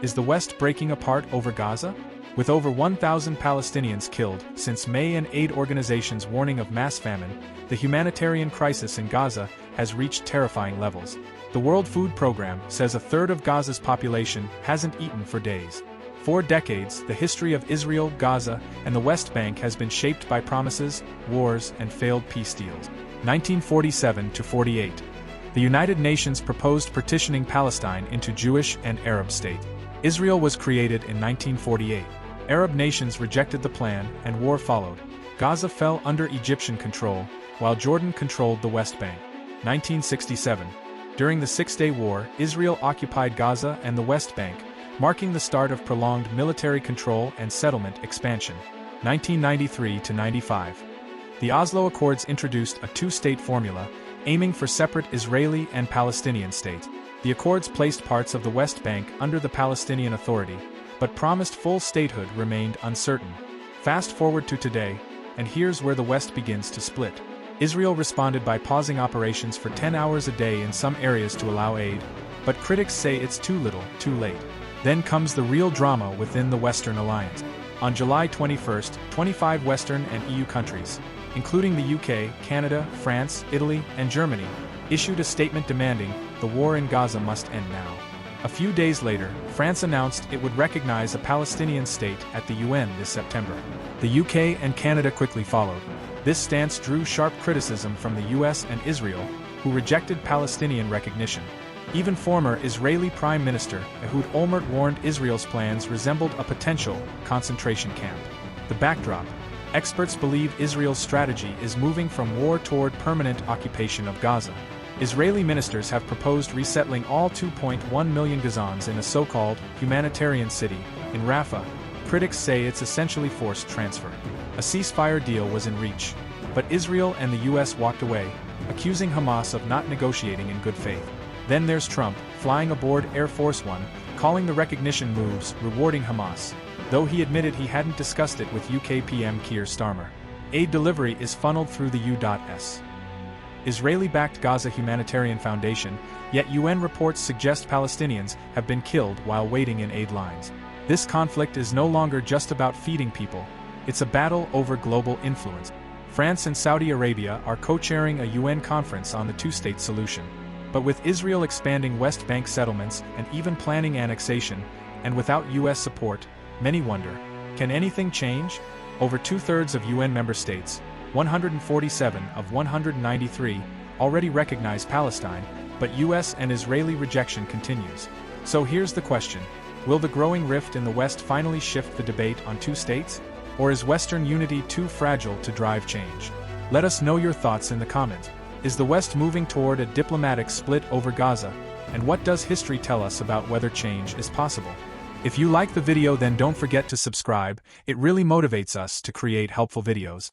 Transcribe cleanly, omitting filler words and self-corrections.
Is the West breaking apart over Gaza? With over 1,000 Palestinians killed since May and aid organizations warning of mass famine, the humanitarian crisis in Gaza has reached terrifying levels. The World Food Programme says a third of Gaza's population hasn't eaten for days. For decades, the history of Israel, Gaza, and the West Bank has been shaped by promises, wars, and failed peace deals. 1947 to 48. The United Nations proposed partitioning Palestine into Jewish and Arab state. Israel was created in 1948. Arab nations rejected the plan, and war followed. Gaza fell under Egyptian control, while Jordan controlled the West Bank. 1967. During the Six-Day War, Israel occupied Gaza and the West Bank, marking the start of prolonged military control and settlement expansion. 1993 to 95. The Oslo Accords introduced a two-state formula, aiming for separate Israeli and Palestinian states. The accords placed parts of the West Bank under the Palestinian Authority, but promised full statehood remained uncertain. Fast forward to today, and here's where the West begins to split. Israel responded by pausing operations for 10 hours a day in some areas to allow aid, but critics say it's too little, too late. Then comes the real drama within the Western Alliance. On July 21, 25 Western and EU countries, including the UK, Canada, France, Italy, and Germany, issued a statement demanding the war in Gaza must end now. A few days later, France announced it would recognize a Palestinian state at the UN this September. The UK and Canada quickly followed. This stance drew sharp criticism from the US and Israel, who rejected Palestinian recognition. Even former Israeli Prime Minister Ehud Olmert warned Israel's plans resembled a potential concentration camp. The backdrop: experts believe Israel's strategy is moving from war toward permanent occupation of Gaza. Israeli ministers have proposed resettling all 2.1 million Gazans in a so-called humanitarian city in Rafah. Critics say it's essentially forced transfer. A ceasefire deal was in reach, but Israel and the US walked away, accusing Hamas of not negotiating in good faith. Then there's Trump, flying aboard Air Force One, calling the recognition moves rewarding Hamas, though he admitted he hadn't discussed it with UK PM Keir Starmer. Aid delivery is funneled through the U.S. Israeli-backed Gaza Humanitarian Foundation, yet UN reports suggest Palestinians have been killed while waiting in aid lines. This conflict is no longer just about feeding people, it's a battle over global influence. France and Saudi Arabia are co-chairing a UN conference on the two-state solution. But with Israel expanding West Bank settlements and even planning annexation, and without US support, many wonder, can anything change? Over two-thirds of UN member states, 147 of 193, already recognize Palestine, but US and Israeli rejection continues. So here's the question: will the growing rift in the West finally shift the debate on two states? Or is Western unity too fragile to drive change? Let us know your thoughts in the comments. Is the West moving toward a diplomatic split over Gaza? And what does history tell us about whether change is possible? If you like the video, then don't forget to subscribe. It really motivates us to create helpful videos.